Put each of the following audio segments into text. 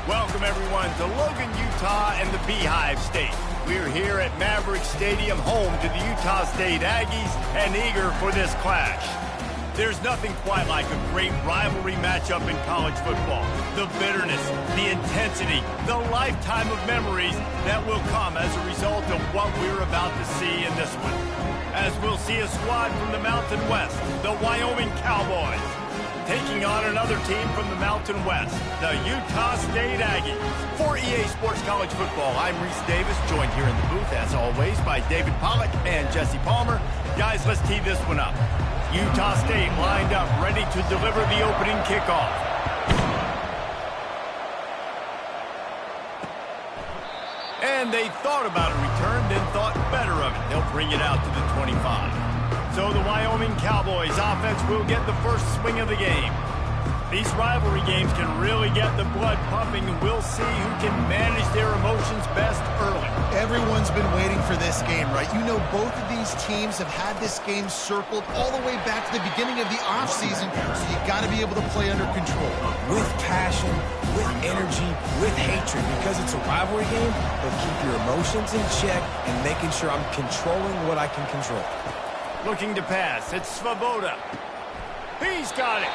Welcome, everyone, to Logan, Utah and the Beehive State. We're here at Maverick Stadium, home to the Utah State Aggies, and eager for this clash. There's nothing quite like a great rivalry matchup in college football. The bitterness, the intensity, the lifetime of memories that will come as a result of what we're about to see in this one. As we'll see a squad from the Mountain West, the Wyoming Cowboys, taking on another team from the Mountain West, the Utah State Aggies. For EA Sports College Football, I'm Reese Davis, joined here in the booth, as always, by David Pollack and Jesse Palmer. Guys, let's tee this one up. Utah State lined up, ready to deliver the opening kickoff. And they thought about a return, then thought better of it. They'll bring it out to the 25. So the Wyoming Cowboys offense will get the first swing of the game. These rivalry games can really get the blood pumping, and we'll see who can manage their emotions best early. Everyone's been waiting for this game, right? You know, both of these teams have had this game circled all the way back to the beginning of the offseason, so you got to be able to play under control. With passion, with energy, with hatred, because it's a rivalry game, but keep your emotions in check and making sure I'm controlling what I can control. Looking to pass, it's Svoboda. He's got it.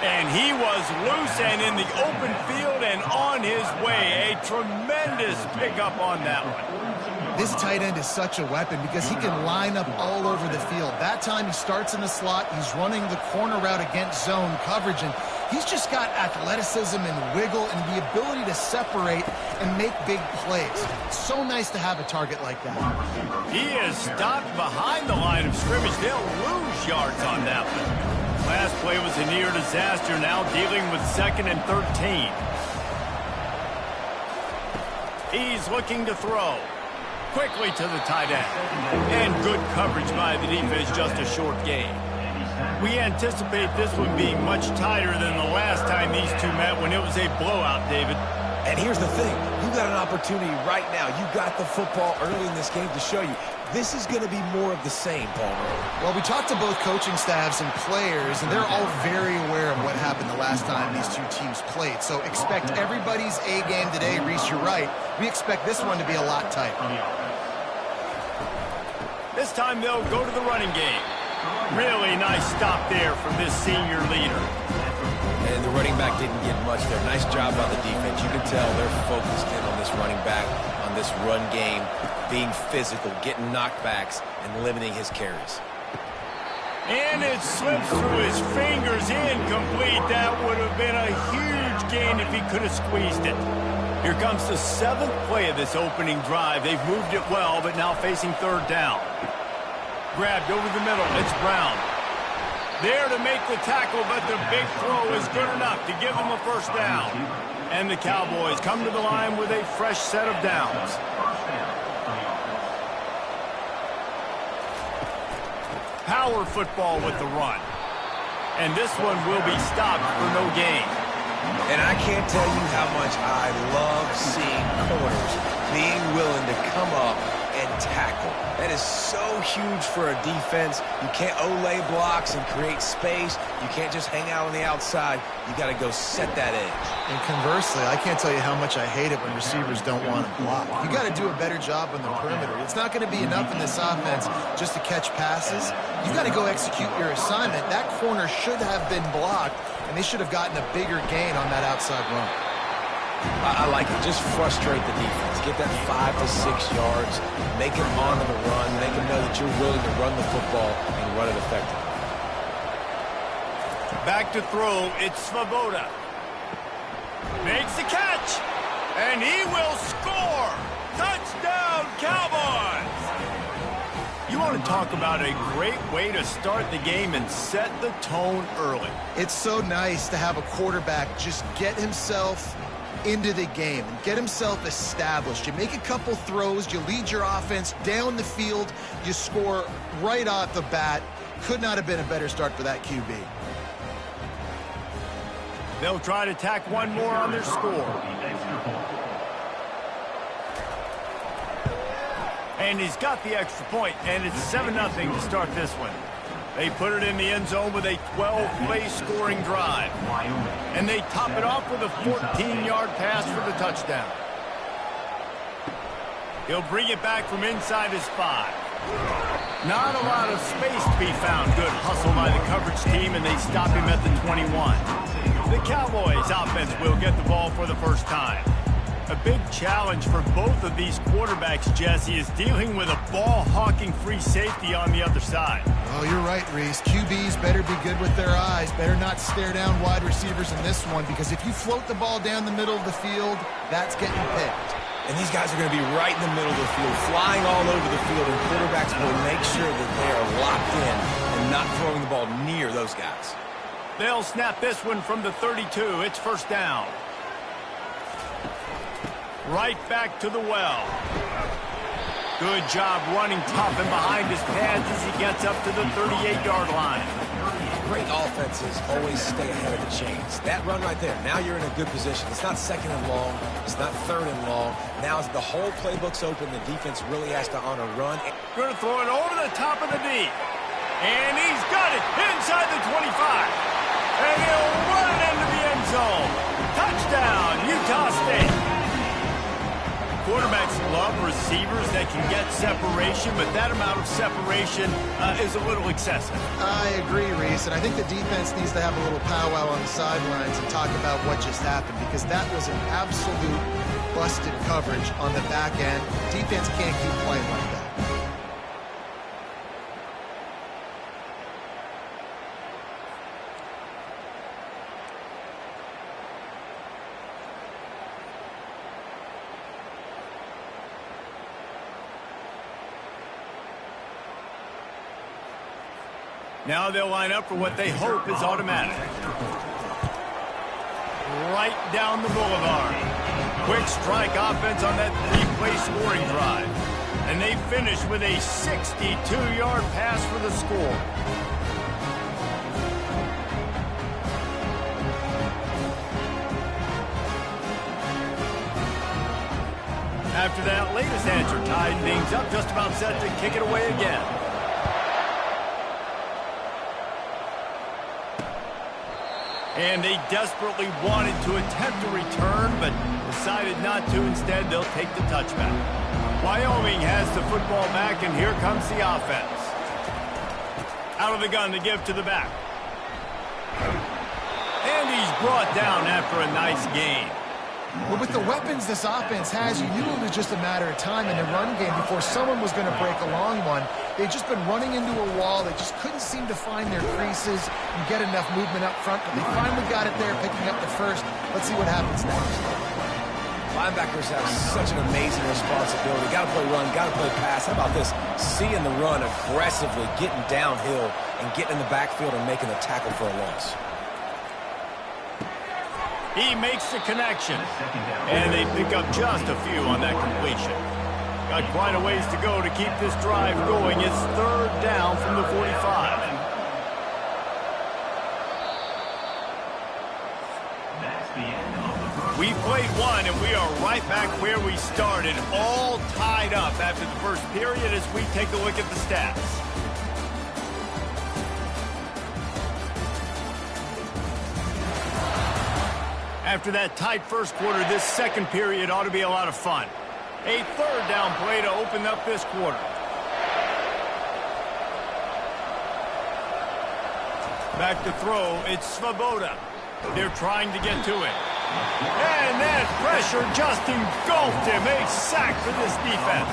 And he was loose and in the open field and on his way. A tremendous pickup on that one. This tight end is such a weapon because he can line up all over the field. That time he starts in the slot, he's running the corner route against zone coverage, and he's just got athleticism and wiggle and the ability to separate and make big plays. It's so nice to have a target like that. He is stopped behind the line of scrimmage. They'll lose yards on that one. Last play was a near disaster, now dealing with 2nd and 13. He's looking to throw. Quickly to the tight end. And good coverage by the defense, just a short gain. We anticipate this one being much tighter than the last time these two met when it was a blowout, David. And here's the thing. You got an opportunity right now. You got the football early in this game to show you. This is going to be more of the same, Palmer. Well, we talked to both coaching staffs and players, and they're all very aware of what happened the last time these two teams played. So expect everybody's A game today. Reese, you're right. We expect this one to be a lot tighter. This time they'll go to the running game. Really nice stop there from this senior leader. And the running back didn't get much there. Nice job by the defense. You can tell they're focused in on this running back, on this run game, being physical, getting knockbacks, and limiting his carries. And it slips through his fingers, incomplete. That would have been a huge gain if he could have squeezed it. Here comes the 7th play of this opening drive. They've moved it well, but now facing 3rd down. Grabbed over the middle. It's Brown. There to make the tackle, but the big throw is good enough to give them a first down. And the Cowboys come to the line with a fresh set of downs. Power football with the run. And this one will be stopped for no gain. And I can't tell you how much I love seeing corners being willing to come up and tackle. That is so huge for a defense. You can't olay blocks and create space. You can't just hang out on the outside. You got to go set that edge. And conversely, I can't tell you how much I hate it when receivers don't want to block. You got to do a better job on the perimeter. It's not going to be enough in this offense just to catch passes. You got to go execute your assignment. That corner should have been blocked, and they should have gotten a bigger gain on that outside run. I like it. Just frustrate the defense. Get that 5 to 6 yards. Make them honor the run. Make them know that you're willing to run the football and run it effectively. Back to throw. It's Svoboda. Makes the catch. And he will score. Touchdown, Cowboys. You want to talk about a great way to start the game and set the tone early. It's so nice to have a quarterback just get himself into the game and get himself established. You make a couple throws, you lead your offense down the field, you score right off the bat. Could not have been a better start for that QB. They'll try to tack one more on their score. And he's got the extra point, and it's 7-0 to start this one. They put it in the end zone with a 12-play scoring drive. And they top it off with a 14-yard pass for the touchdown. He'll bring it back from inside his 5. Not a lot of space to be found. Good hustle by the coverage team, and they stop him at the 21. The Cowboys offense will get the ball for the first time. A big challenge for both of these quarterbacks, Jesse, is dealing with a ball-hawking free safety on the other side. Oh, you're right, Reese. QBs better be good with their eyes. Better not stare down wide receivers in this one, because if you float the ball down the middle of the field, that's getting picked. And these guys are going to be right in the middle of the field, flying all over the field, and quarterbacks will make sure that they are locked in and not throwing the ball near those guys. They'll snap this one from the 32. It's first down. Right back to the well. Good job running tough and behind his pads as he gets up to the 38-yard line. Great offenses always stay ahead of the chains. That run right there, now you're in a good position. It's not second and long. It's not third and long. Now as the whole playbook's open, the defense really has to honor run. Going to throw it over the top of the D. And he's got it inside the 25. And he'll run it into the end zone. Touchdown, Utah State. Quarterbacks love receivers that can get separation, but that amount of separation is a little excessive. I agree, Reese, and I think the defense needs to have a little powwow on the sidelines and talk about what just happened, because that was an absolute busted coverage on the back end. Defense can't keep playing like that. Now they'll line up for what they hope is automatic. Right down the boulevard. Quick strike offense on that 3-play scoring drive. And they finish with a 62-yard pass for the score. After that latest answer tied things up, just about set to kick it away again. And they desperately wanted to attempt a return, but decided not to. Instead, they'll take the touchback. Wyoming has the football back, and here comes the offense. Out of the gun to give to the back. And he's brought down after a nice gain. But with the weapons this offense has, you knew it was just a matter of time in the run game before someone was going to break a long one. They'd just been running into a wall. They just couldn't seem to find their creases and get enough movement up front. But they finally got it there, picking up the first. Let's see what happens next. Linebackers have such an amazing responsibility. Got to play run, got to play pass. How about this? Seeing the run aggressively, getting downhill, and getting in the backfield and making the tackle for a loss. He makes the connection, and they pick up just a few on that completion. Got quite a ways to go to keep this drive going. It's third down from the 45. We played one, and we are right back where we started, all tied up after the first period as we take a look at the stats. After that tight first quarter, this second period ought to be a lot of fun. A third down play to open up this quarter. Back to throw, it's Svoboda. They're trying to get to it. And that pressure just engulfed him. A sack for this defense.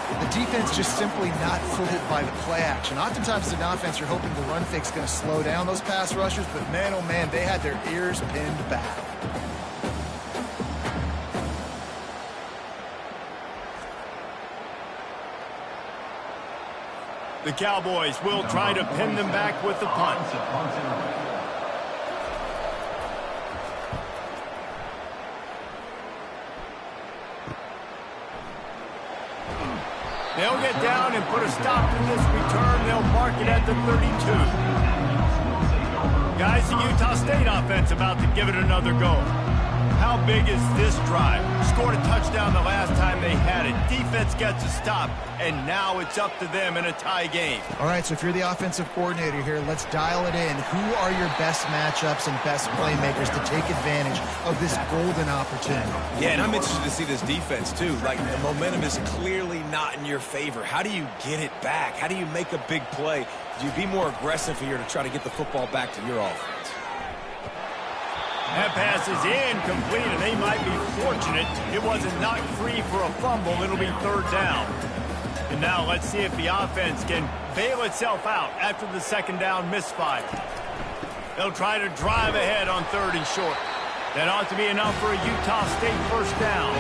The defense just simply not fooled by the play action. Oftentimes as an offense, you're hoping the run fake's going to slow down those pass rushers, but man, oh man, they had their ears pinned back. The Cowboys will try to pin them back with the punt. They'll get down and put a stop to this return. They'll mark it at the 32. Guys, the Utah State offense about to give it another go. How big is this drive? Scored a touchdown the last time they had it. Defense gets a stop, and now it's up to them in a tie game. All right, so if you're the offensive coordinator here, let's dial it in. Who are your best matchups and best playmakers to take advantage of this golden opportunity? Yeah, and I'm interested to see this defense, too. Like, the momentum is clearly not in your favor. How do you get it back? How do you make a big play? Do you be more aggressive here to try to get the football back to your offense? That pass is incomplete, and they might be fortunate it wasn't knocked free for a fumble. It'll be third down. And now let's see if the offense can bail itself out after the second down misfire. They'll try to drive ahead on third and short. That ought to be enough for a Utah State first down.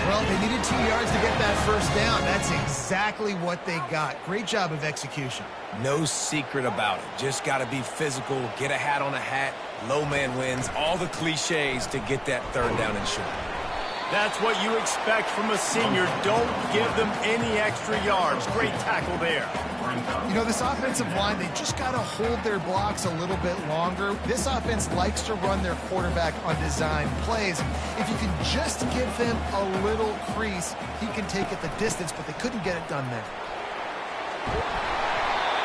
Well, they needed 2 yards to get that first down. That's exactly what they got. Great job of execution. No secret about it. Just got to be physical, get a hat on a hat, low man wins, all the cliches to get that third down and short. That's what you expect from a senior. Don't give them any extra yards. Great tackle there. You know, this offensive line, they just got to hold their blocks a little bit longer. This offense likes to run their quarterback on design plays. If you can just give him a little crease, he can take it the distance, but they couldn't get it done there.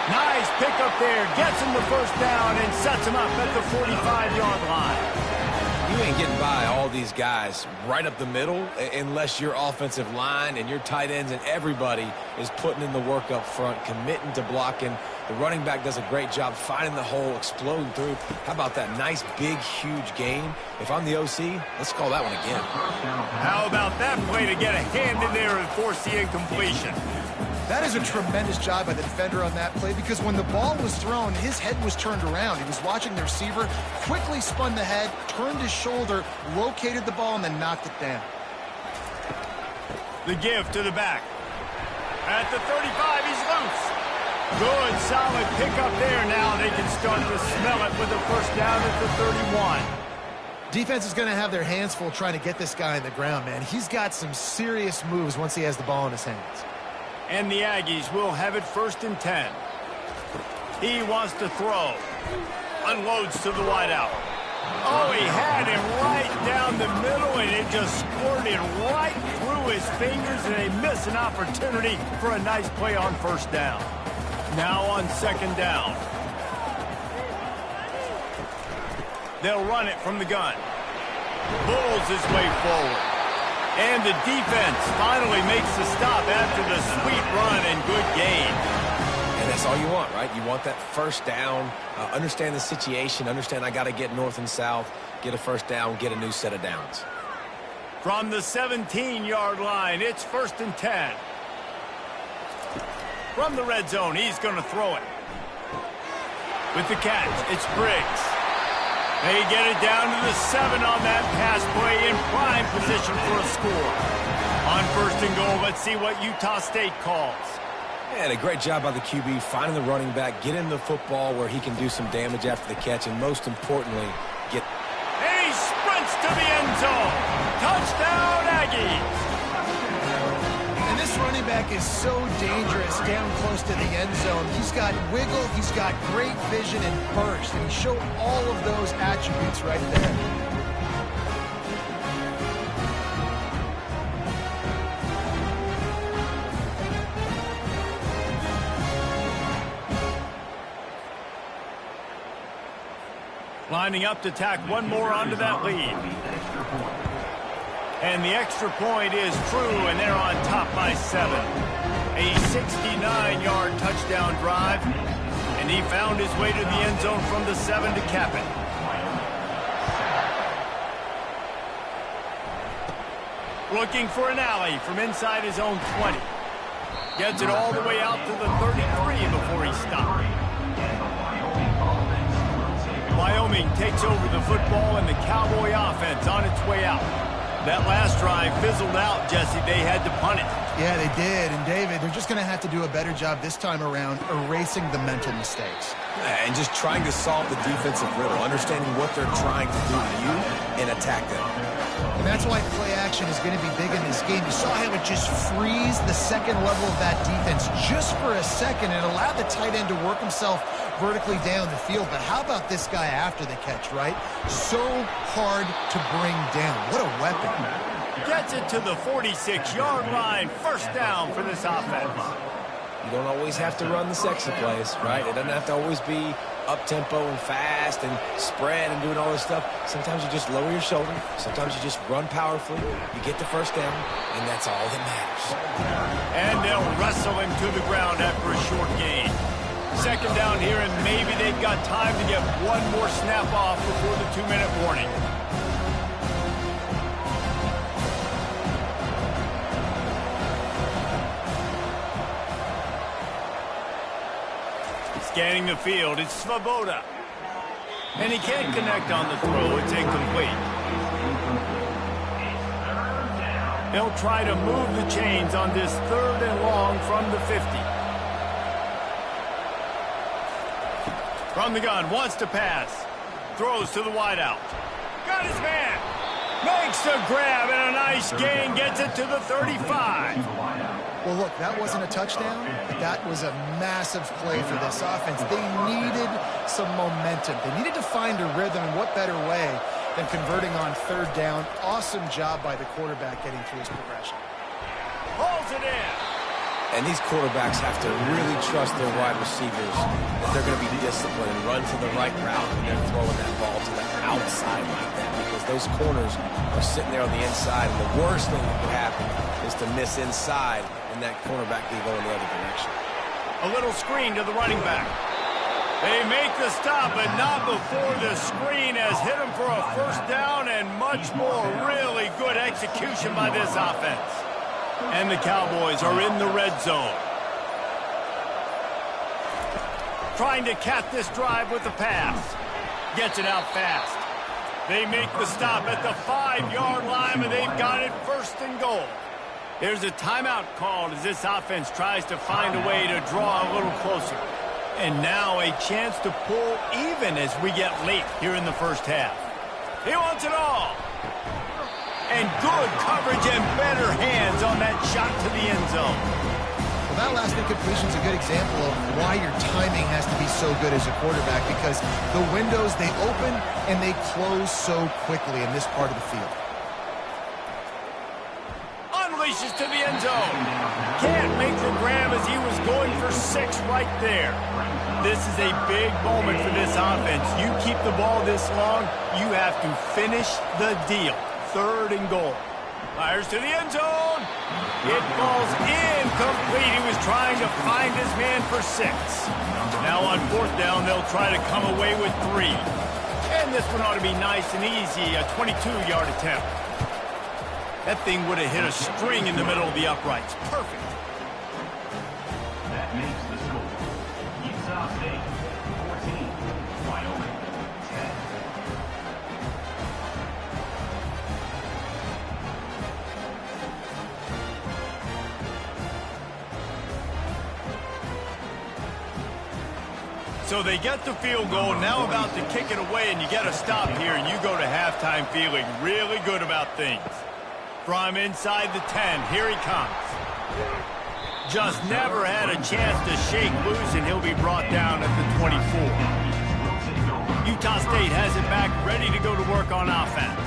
Nice pickup there. Gets him the first down and sets him up at the 45-yard line. You ain't getting by all these guys right up the middle unless your offensive line and your tight ends and everybody is putting in the work up front, committing to blocking. The running back does a great job finding the hole, exploding through. How about that nice, big, huge gain? If I'm the OC, let's call that one again. How about that play to get a hand in there and force the incompletion? That is a tremendous job by the defender on that play because when the ball was thrown, his head was turned around. He was watching the receiver, quickly spun the head, turned his shoulder, located the ball, and then knocked it down. The give to the back. At the 35, he's loose. Good, solid pickup there. Now they can start to smell it with a first down at the 31. Defense is going to have their hands full trying to get this guy on the ground, man. He's got some serious moves once he has the ball in his hands. And the Aggies will have it first and 10. He wants to throw. Unloads to the wideout. Oh, he had him right down the middle, and it just squirted right through his fingers, and they miss an opportunity for a nice play on first down. Now on second down. They'll run it from the gun. Bulls his way forward. And the defense finally makes the stop after the sweet run and good gain. And that's all you want, right? You want that first down, understand the situation, understand I got to get north and south, get a first down, get a new set of downs. From the 17-yard line, it's first and 10. From the red zone, he's going to throw it. With the catch, it's Briggs. They get it down to the 7 on that pass play in prime position for a score. On first and goal, let's see what Utah State calls. And a great job by the QB finding the running back, getting the football where he can do some damage after the catch, and most importantly, get... He sprints to the end zone. Touchdown, Aggies. And this running back is so dangerous down close to the end zone. He's got wiggle, he's got great vision and burst, and he showed all of those attributes right there. Lining up to tack one more onto that lead. And the extra point is true, and they're on top by 7. A 69-yard touchdown drive, and he found his way to the end zone from the 7 to cap it. Looking for an alley from inside his own 20. Gets it all the way out to the 33 before he stopped. Wyoming takes over the football, and the Cowboy offense on its way out. That last drive fizzled out, Jesse. They had to punt it. Yeah, they did. And, David, they're just going to have to do a better job this time around erasing the mental mistakes. And just trying to solve the defensive riddle, understanding what they're trying to do to you and attack them. And that's why play action is going to be big in this game. You saw how it just frees the second level of that defense just for a second and allowed the tight end to work himself vertically down the field. But how about this guy after the catch, right? So hard to bring down. What a weapon. Gets it to the 46-yard line. First down for this offense. You don't always have to run the sexy plays, right? It doesn't have to always be up-tempo and fast and spread and doing all this stuff. Sometimes you just lower your shoulder. Sometimes you just run powerfully. You get the first down, and that's all that matters. And they'll wrestle him to the ground after a short gain. Second down here, and maybe they've got time to get one more snap off before the 2-minute warning. Scanning the field, it's Svoboda. And he can't connect on the throw. It's incomplete. They'll try to move the chains on this 3rd and long from the 50. From the gun, wants to pass. Throws to the wideout. Got his man. Makes the grab and a nice gain. Gets it to the 35. Well, look, that wasn't a touchdown, but that was a massive play for this offense. They needed some momentum. They needed to find a rhythm, and what better way than converting on 3rd down. Awesome job by the quarterback getting through his progression. Pulls it in. And these quarterbacks have to really trust their wide receivers that they're going to be disciplined and run to the right route when they're throwing that ball to the outside like that, because those corners are sitting there on the inside, and the worst thing that could happen is to miss inside and that cornerback can go in the other direction. A little screen to the running back. They make the stop, but not before the screen has hit him for a first down and much more. Really good execution by this offense. And the Cowboys are in the red zone. Trying to cap this drive with the pass. Gets it out fast. They make the stop at the 5-yard line, and they've got it 1st and goal. There's a timeout called as this offense tries to find a way to draw a little closer. And now a chance to pull even as we get late here in the first half. He wants it all. And good coverage and better hands on that shot to the end zone. Well, that last incompletion is a good example of why your timing has to be so good as a quarterback, because the windows, they open and they close so quickly in this part of the field. Unleashes to the end zone. Can't make the grab as he was going for 6 right there. This is a big moment for this offense. You keep the ball this long, you have to finish the deal. 3rd and goal. Fires to the end zone. It falls incomplete. He was trying to find his man for 6. Now on 4th down, they'll try to come away with 3. And this one ought to be nice and easy, a 22-yard attempt. That thing would have hit a string in the middle of the uprights. Perfect. That makes the score. Utah State 14, Wyoming 10. So they get the field goal, now about to kick it away, and you get a stop here, and you go to halftime feeling really good about things. From inside the 10, here he comes. Just never had a chance to shake loose, and he'll be brought down at the 24. Utah State has it back, ready to go to work on offense.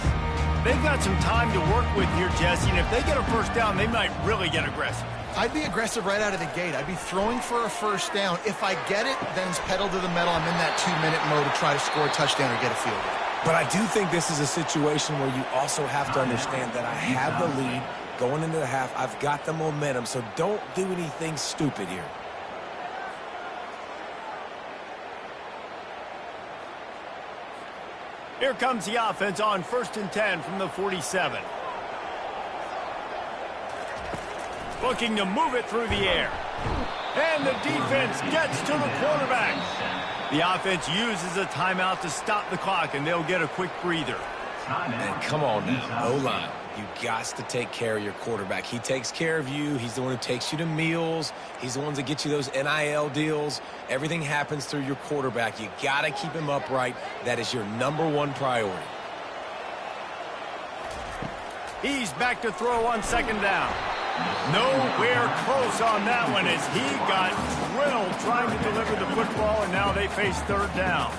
They've got some time to work with here, Jesse, and if they get a first down, they might really get aggressive. I'd be aggressive right out of the gate. I'd be throwing for a first down. If I get it, then it's pedal to the metal. I'm in that 2-minute mode to try to score a touchdown or get a field goal. But I do think this is a situation where you also have to understand that I have the lead going into the half. I've got the momentum, so don't do anything stupid here. Here comes the offense on 1st and 10 from the 47. Looking to move it through the air. And the defense gets to the quarterback. The offense uses a timeout to stop the clock, and they'll get a quick breather. And come on now, O-line. You got to take care of your quarterback. He takes care of you. He's the one who takes you to meals. He's the one that gets you those NIL deals. Everything happens through your quarterback. You got to keep him upright. That is your #1 priority. He's back to throw on 2nd down. Nowhere close on that one as he got drilled trying to deliver the football, and now they face 3rd down.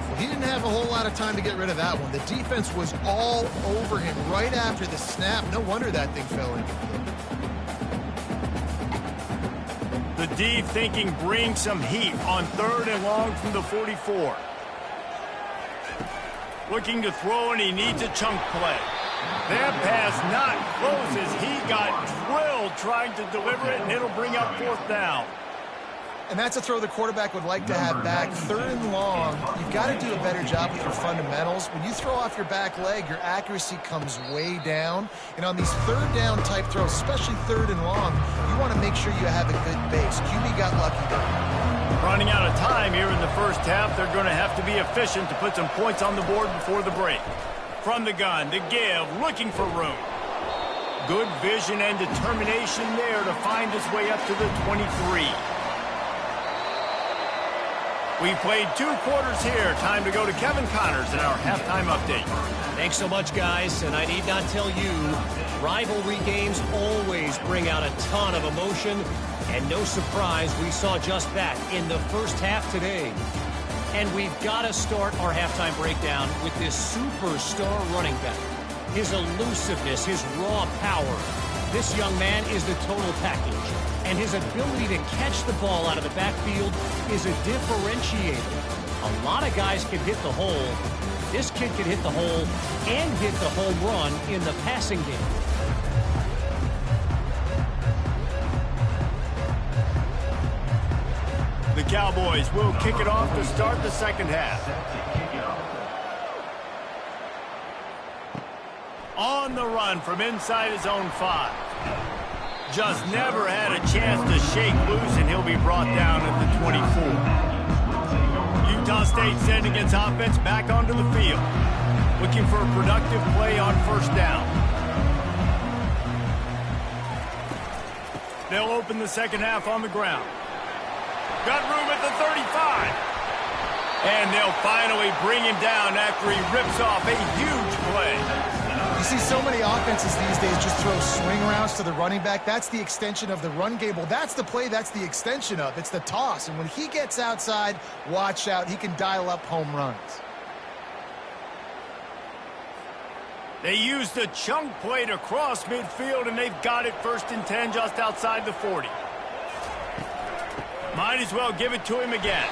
Well, he didn't have a whole lot of time to get rid of that one. The defense was all over him right after the snap. No wonder that thing fell in. The D thinking bring some heat on 3rd and long from the 44. Looking to throw, and he needs a chunk play. That pass not close as he got drilled trying to deliver it, and it'll bring up 4th down. And that's a throw the quarterback would like to have back. 3rd and long, you've got to do a better job with your fundamentals. When you throw off your back leg, your accuracy comes way down. And on these 3rd down type throws, especially 3rd and long, you want to make sure you have a good base. QB got lucky there. Running out of time here in the 1st half, they're going to have to be efficient to put some points on the board before the break. From the gun, the give, looking for room. Good vision and determination there to find his way up to the 23. We played 2 quarters here. Time to go to Kevin Connors in our halftime update. Thanks so much, guys. And I need not tell you, rivalry games always bring out a ton of emotion. And no surprise, we saw just that in the 1st half today. And we've got to start our halftime breakdown with this superstar running back. His elusiveness, his raw power. This young man is the total package. And his ability to catch the ball out of the backfield is a differentiator. A lot of guys can hit the hole. This kid can hit the hole and hit the home run in the passing game. The Cowboys will kick it off to start the 2nd half. On the run from inside his own 5. Just never had a chance to shake loose, and he'll be brought down at the 24. Utah State sending its offense back onto the field. Looking for a productive play on 1st down. They'll open the 2nd half on the ground. Got room at the 35. And they'll finally bring him down after he rips off a huge play. You see so many offenses these days just throw swing routes to the running back. That's the extension of the run game. Well, that's the play that's the extension of. It's the toss. And when he gets outside, watch out. He can dial up home runs. They used the chunk play to cross midfield, and they've got it 1st and 10 just outside the 40. Might as well give it to him again.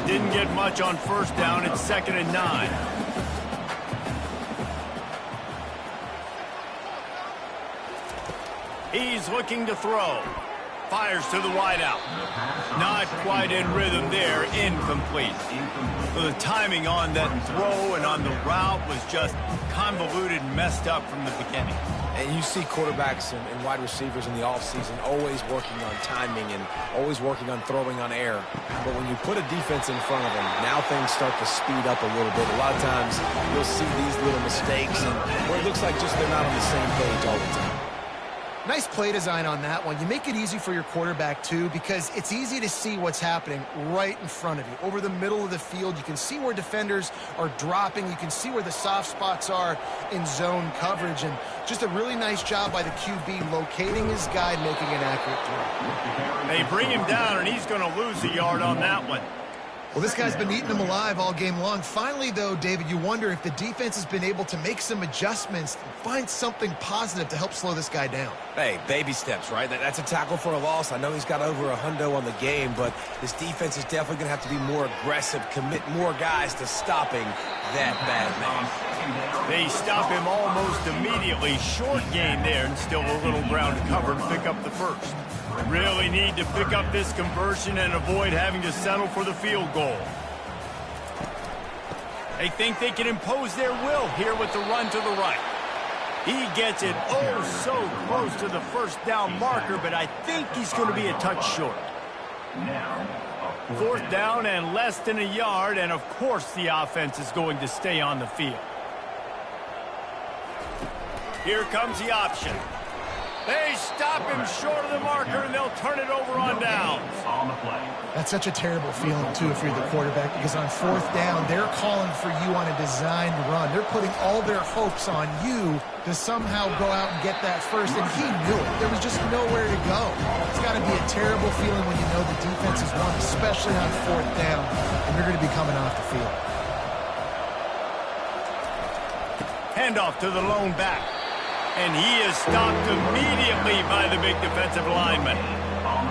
Didn't get much on 1st down. It's 2nd and 9. He's looking to throw. Fires to the wideout. Not quite in rhythm there. Incomplete. The timing on that throw and on the route was just convoluted and messed up from the beginning. And you see quarterbacks and wide receivers in the offseason always working on timing and always working on throwing on air. But when you put a defense in front of them, now things start to speed up a little bit. A lot of times you'll see these little mistakes and where it looks like just they're not on the same page all the time. Nice play design on that one. You make it easy for your quarterback, too, because it's easy to see what's happening right in front of you. Over the middle of the field, you can see where defenders are dropping. You can see where the soft spots are in zone coverage. And just a really nice job by the QB locating his guy and making an accurate throw. They bring him down, and he's going to lose a yard on that one. Well, this guy's been eating them alive all game long. Finally, though, David, you wonder if the defense has been able to make some adjustments and find something positive to help slow this guy down. Hey, baby steps, right? That's a tackle for a loss. I know he's got over a hundo on the game, but this defense is definitely going to have to be more aggressive, commit more guys to stopping that bad man. They stop him almost immediately. Short gain there, and still a little ground to cover to pick up the 1st. Really need to pick up this conversion and avoid having to settle for the field goal. They think they can impose their will here with the run to the right. He gets it oh so close to the 1st down marker, but I think he's going to be a touch short. Now, a 4th down and less than a yard, and of course the offense is going to stay on the field. Here comes the option. They stop him short of the marker, and they'll turn it over on downs. On the play. That's such a terrible feeling, too, if you're the quarterback, because on 4th down, they're calling for you on a designed run. They're putting all their hopes on you to somehow go out and get that first, and he knew it. There was just nowhere to go. It's got to be a terrible feeling when you know the defense has won, especially on 4th down, and you're going to be coming off the field. Handoff to the lone back. And he is stopped immediately by the big defensive lineman.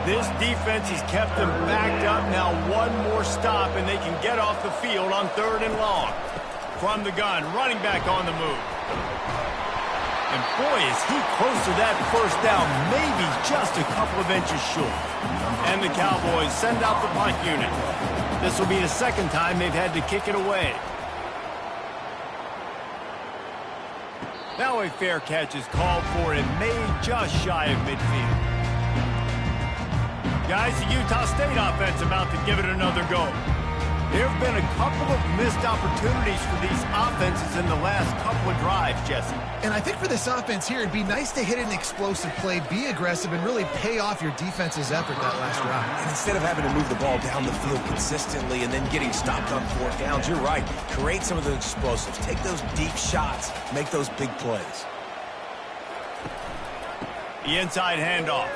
This defense has kept them backed up. Now one more stop, and they can get off the field on 3rd and long. From the gun, running back on the move. And boy, is he close to that 1st down, maybe just a couple of inches short. And the Cowboys send out the punt unit. This will be the 2nd time they've had to kick it away. Now a fair catch is called for and made just shy of midfield. Guys, the Utah State offense about to give it another go. There have been a couple of missed opportunities for these offenses in the last couple of drives, Jesse. And I think for this offense here, it'd be nice to hit an explosive play, be aggressive, and really pay off your defense's effort that last drive. And instead of having to move the ball down the field consistently and then getting stopped on 4th downs, you're right. Create some of those explosives. Take those deep shots. Make those big plays. The inside handoff.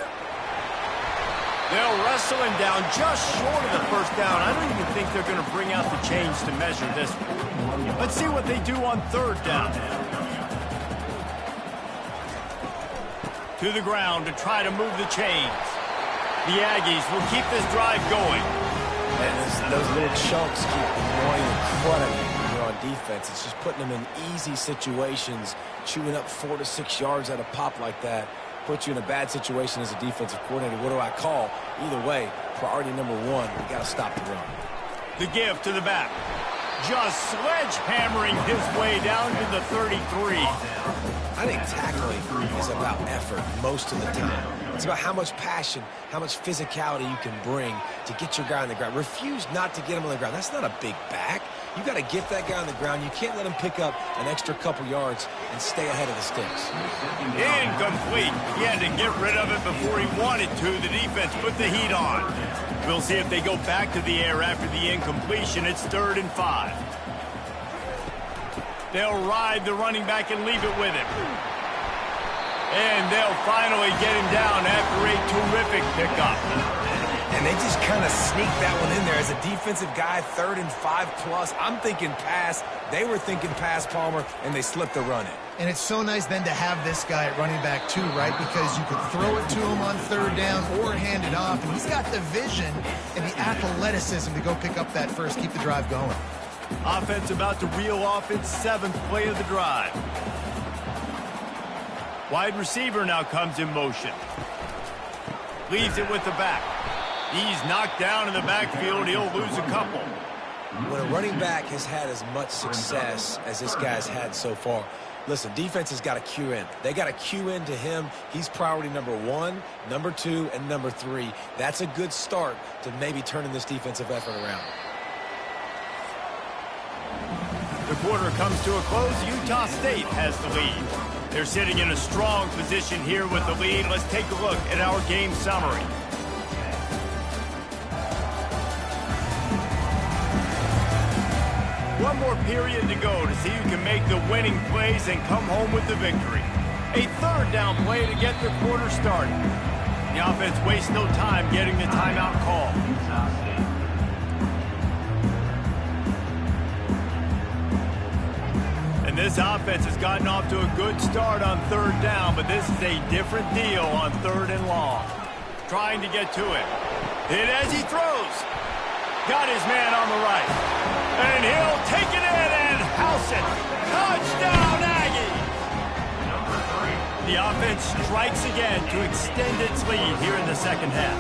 They'll wrestle him down just short of the 1st down. I don't even think they're going to bring out the chains to measure this one. Let's see what they do on 3rd down. To the ground to try to move the chains. The Aggies will keep this drive going. And those little chunks keep going incredibly when you're on defense. It's just putting them in easy situations, chewing up 4 to 6 yards at a pop like that. Put you in a bad situation as a defensive coordinator. What do I call? Either way, priority number 1, we got to stop the run. The give to the back. Just sledgehammering his way down to the 33. I think tackling is about effort most of the time. It's about how much passion, how much physicality you can bring to get your guy on the ground. Refuse not to get him on the ground. That's not a big back. You got to get that guy on the ground. You can't let him pick up an extra couple yards and stay ahead of the sticks. Incomplete. He had to get rid of it before he wanted to. The defense put the heat on. We'll see if they go back to the air after the incompletion. It's 3rd and 5. They'll ride the running back and leave it with him. And they'll finally get him down after a terrific pickup. And they just kind of sneak that one in there. As a defensive guy, 3rd and 5+. I'm thinking pass. They were thinking pass, Palmer, and they slipped the run in. And it's so nice then to have this guy at running back too, right? Because you could throw it to him on 3rd down or hand it off. And he's got the vision and the athleticism to go pick up that first, keep the drive going. Offense about to reel off its 7th play of the drive. Wide receiver now comes in motion. Leaves it with the back. He's knocked down in the backfield. He'll lose a couple. When a running back has had as much success as this guy's had so far, listen, defense has got to cue in. They got to cue in to him. He's priority number 1, number 2, and number 3. That's a good start to maybe turning this defensive effort around. The quarter comes to a close. Utah State has the lead. They're sitting in a strong position here with the lead. Let's take a look at our game summary. One more period to go to see who can make the winning plays and come home with the victory. A 3rd down play to get the quarter started. The offense wastes no time getting the timeout call. And this offense has gotten off to a good start on 3rd down, but this is a different deal on 3rd and long. Trying to get to it. Hit as he throws. Got his man on the right. And he'll take it in and house it. Touchdown, Aggie! The offense strikes again to extend its lead here in the 2nd half.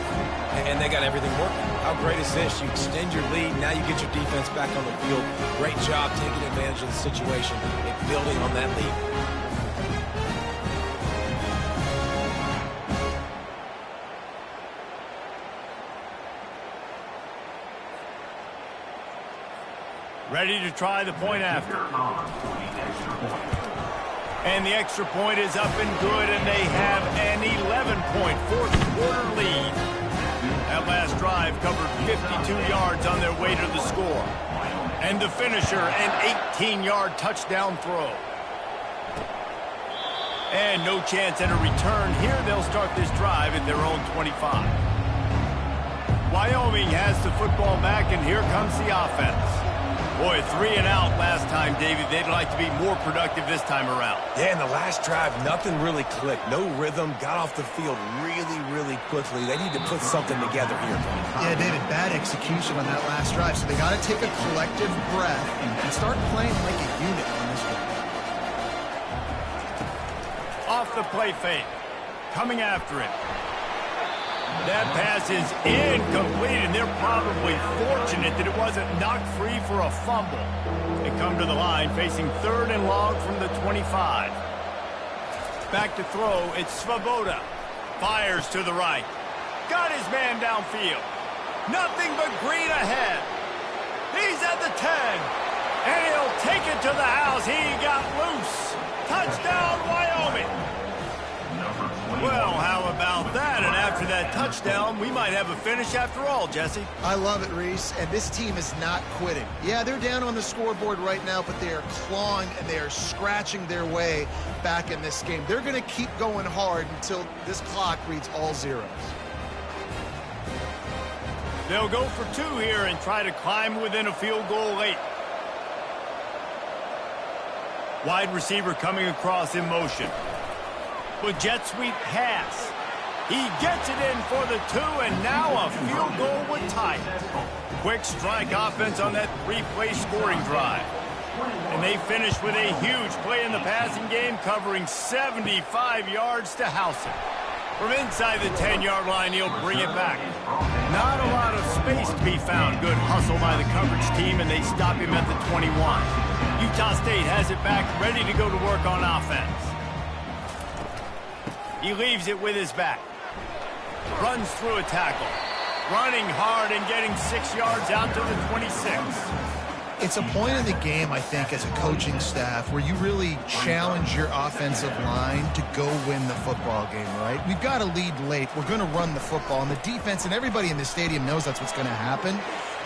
And they got everything working. How great is this? You extend your lead, now you get your defense back on the field. Great job taking advantage of the situation and building on that lead. Ready to try the point after. And the extra point is up and good, and they have an 11-point fourth-quarter lead. That last drive covered 52 yards on their way to the score. And the finisher, an 18-yard touchdown throw. And no chance at a return here. They'll start this drive at their own 25. Wyoming has the football back, and here comes the offense. Boy, 3 and out last time, David. They'd like to be more productive this time around. Yeah, in the last drive, nothing really clicked. No rhythm. Got off the field really, really quickly. They need to put something together here, Tony. Yeah, David, bad execution on that last drive. So they got to take a collective breath and start playing like a unit on this one. Off the play fake. Coming after it. That pass is incomplete, and they're probably fortunate that it wasn't knocked free for a fumble. They come to the line facing 3rd and long from the 25. Back to throw, it's Svoboda. Fires to the right. Got his man downfield. Nothing but green ahead. He's at the 10. And he'll take it to the house. He got loose. Touchdown, Wyoming. Well, how about that? And after that touchdown, we might have a finish after all, Jesse. I love it, Reese. And this team is not quitting. Yeah, they're down on the scoreboard right now, but they are clawing and they are scratching their way back in this game. They're going to keep going hard until this clock reads all zeros. They'll go for 2 here and try to climb within a field goal late. Wide receiver coming across in motion. With jet sweep pass. He gets it in for the 2, and now a field goal would tie it. Quick strike offense on that 3-play scoring drive. And they finish with a huge play in the passing game, covering 75 yards to house it. From inside the 10-yard line, he'll bring it back. Not a lot of space to be found. Good hustle by the coverage team, and they stop him at the 21. Utah State has it back, ready to go to work on offense. He leaves it with his back. Runs through a tackle. Running hard and getting 6 yards out to the 26. It's a point in the game, I think, as a coaching staff where you really challenge your offensive line to go win the football game, right? We've got to lead late. We're going to run the football. And the defense and everybody in the stadium knows that's what's going to happen.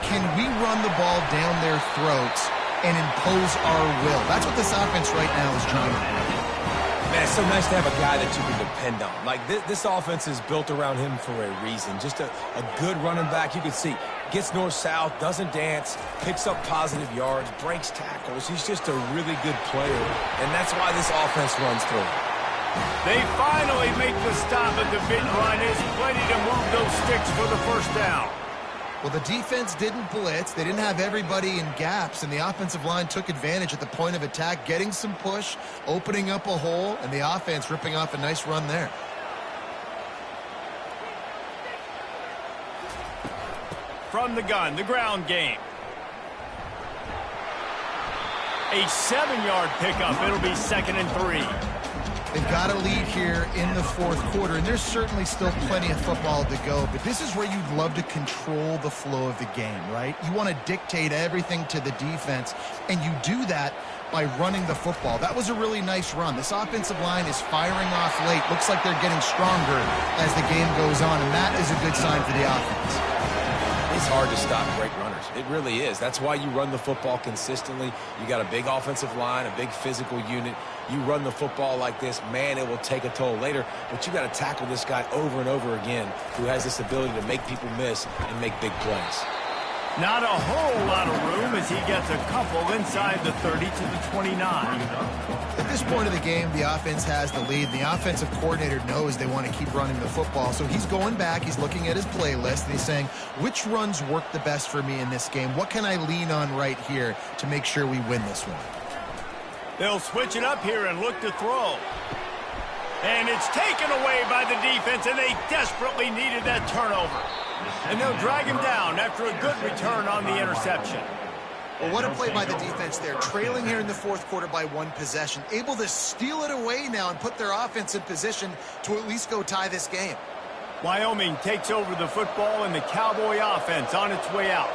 Can we run the ball down their throats and impose our will? That's what this offense right now is trying to do. Man, it's so nice to have a guy that you can depend on. Like, this offense is built around him for a reason. Just a good running back. You can see, gets north-south, doesn't dance, picks up positive yards, breaks tackles. He's just a really good player, and that's why this offense runs through. They finally make the stop at the big run. It's plenty to move those sticks for the first down. Well, the defense didn't blitz. They didn't have everybody in gaps, and the offensive line took advantage at the point of attack, getting some push, opening up a hole, and the offense ripping off a nice run there. From the gun, the ground game. A 7-yard pickup. It'll be 2nd and 3. They've got a lead here in the 4th quarter, and there's certainly still plenty of football to go, but this is where you'd love to control the flow of the game, right? You want to dictate everything to the defense, and you do that by running the football. That was a really nice run. This offensive line is firing off late. Looks like they're getting stronger as the game goes on, and that is a good sign for the offense. It's hard to stop great runners. It really is. That's why you run the football consistently. You got a big offensive line, a big physical unit. You run the football like this, man, it will take a toll later. But you got to tackle this guy over and over again who has this ability to make people miss and make big plays. Not a whole lot of room as he gets a couple inside the 30 to the 29. At this point of the game, the offense has the lead. The offensive coordinator knows they want to keep running the football. So he's going back, he's looking at his playlist, and he's saying, which runs work the best for me in this game? What can I lean on right here to make sure we win this one? They'll switch it up here and look to throw. And it's taken away by the defense, and they desperately needed that turnover. And they'll drag him down after a good return on the interception. Well, what a play by the defense there. Trailing here in the 4th quarter by 1 possession. Able to steal it away now and put their offense in position to at least go tie this game. Wyoming takes over the football, and the Cowboy offense on its way out.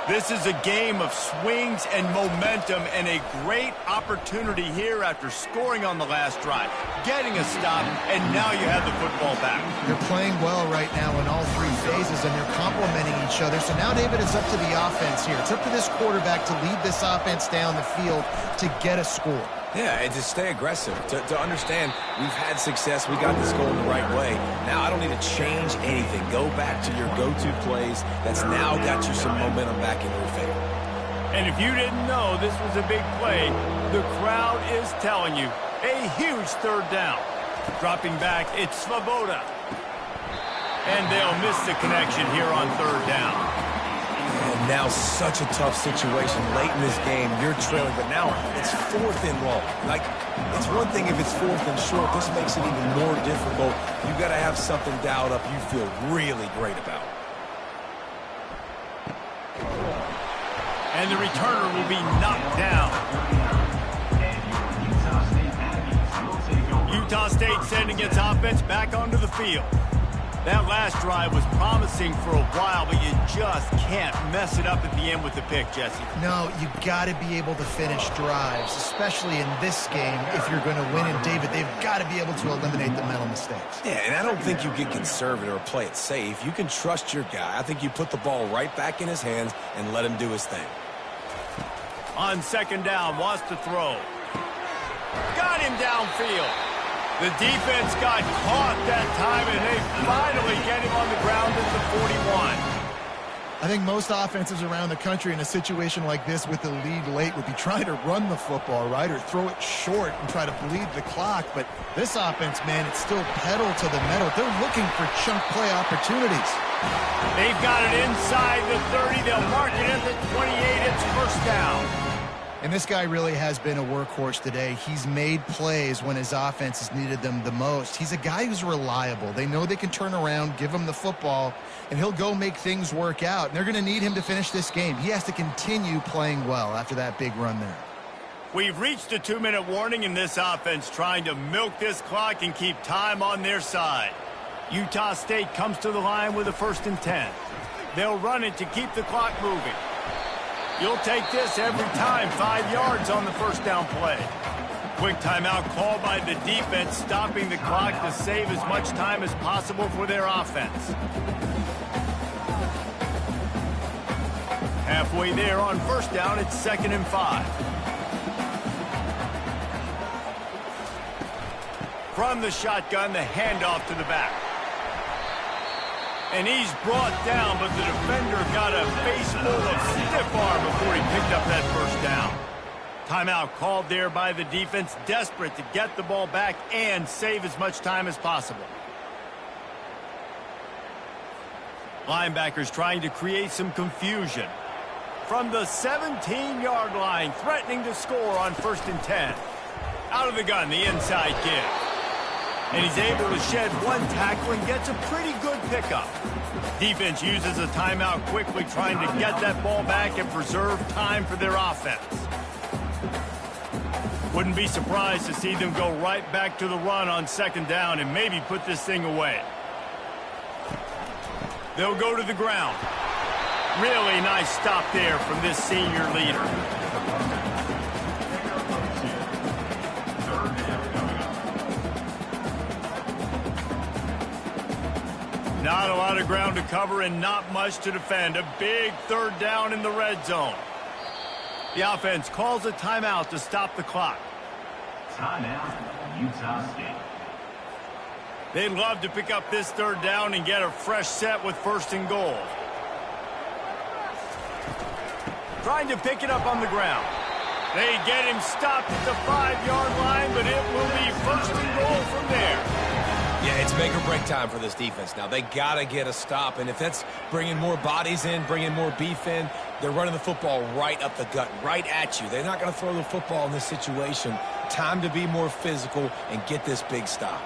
This is a game of swings and momentum and a great opportunity here after scoring on the last drive, getting a stop, and now you have the football back. They're playing well right now in all three phases, and they're complementing each other. So now, David, it's up to the offense here. It's up to this quarterback to lead this offense down the field to get a score. Yeah, and to stay aggressive, to understand we've had success, we got this going the right way. Now I don't need to change anything. Go back to your go-to plays. That's now got you some momentum back in your favor. And if you didn't know this was a big play, the crowd is telling you a huge third down. Dropping back, it's Svoboda. And they'll miss the connection here on third down. And now such a tough situation late in this game. You're trailing, but now it's 4th and long. Like, it's one thing if it's 4th and short. This makes it even more difficult. You've got to have something dialed up you feel really great about. And the returner will be knocked down. Utah State sending its offense back onto the field. That last drive was promising for a while, but you just can't mess it up at the end with the pick, Jesse. No, you got to be able to finish drives, especially in this game if you're going to win. And, David, they've got to be able to eliminate the mental mistakes. Yeah, and I don't think you get conservative or play it safe. You can trust your guy. I think you put the ball right back in his hands and let him do his thing. On second down, wants to throw. Got him downfield. The defense got caught that time, and they finally get him on the ground at the 41. I think most offenses around the country in a situation like this with the lead late would be trying to run the football, right, or throw it short and try to bleed the clock. But this offense, man, it's still pedal to the metal. They're looking for chunk play opportunities. They've got it inside the 30. They'll mark it at the 28. It's first down. And this guy really has been a workhorse today. He's made plays when his offense has needed them the most. He's a guy who's reliable. They know they can turn around, give him the football, and he'll go make things work out. And they're going to need him to finish this game. He has to continue playing well after that big run there. We've reached a 2-minute warning in this offense, trying to milk this clock and keep time on their side. Utah State comes to the line with a 1st and 10. They'll run it to keep the clock moving. You'll take this every time. 5 yards on the first down play. Quick timeout called by the defense, stopping the clock to save as much time as possible for their offense. Halfway there on first down, it's 2nd and 5. From the shotgun, the handoff to the back. And he's brought down, but the defender got a face full of stiff arm before he picked up that first down. Timeout called there by the defense, desperate to get the ball back and save as much time as possible. Linebackers trying to create some confusion. From the 17-yard line, threatening to score on 1st and 10. Out of the gun, the inside give. And he's able to shed one tackle and gets a pretty good pickup. Defense uses a timeout quickly, trying to get that ball back and preserve time for their offense. Wouldn't be surprised to see them go right back to the run on 2nd down and maybe put this thing away. They'll go to the ground. Really nice stop there from this senior leader. Not a lot of ground to cover and not much to defend. A big 3rd down in the red zone. The offense calls a timeout to stop the clock. Timeout, Utah State. They'd love to pick up this 3rd down and get a fresh set with 1st and goal. Trying to pick it up on the ground. They get him stopped at the 5-yard line, but it will be 1st and goal from there. Yeah, it's make or break time for this defense now. They got to get a stop, and if that's bringing more bodies in, bringing more beef in, they're running the football right up the gut, right at you. They're not going to throw the football in this situation. Time to be more physical and get this big stop.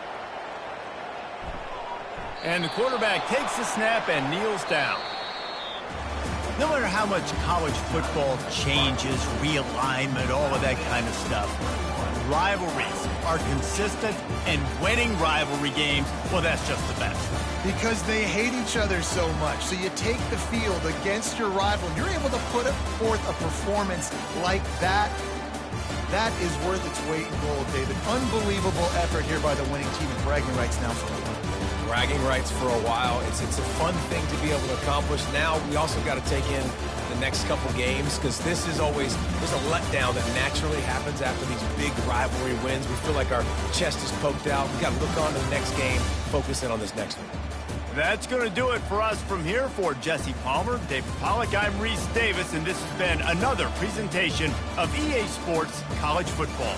And the quarterback takes the snap and kneels down. No matter how much college football changes, realignment, all of that kind of stuff, rivalries are consistent, and winning rivalry games, well, that's just the best. Because they hate each other so much. So you take the field against your rival. You're able to put forth a performance like that. That is worth its weight in gold, David. Unbelievable effort here by the winning team, and bragging rights now for a while. Bragging rights for a while. It's a fun thing to be able to accomplish. Now we also got to take in the next couple games, because this is always, there's a letdown that naturally happens after these big rivalry wins. We feel like our chest is poked out. We got to look on to the next game, focus in on this next one. That's going to do it for us from here. For Jesse Palmer, David Pollack, I'm Reese Davis, and this has been another presentation of EA Sports College Football.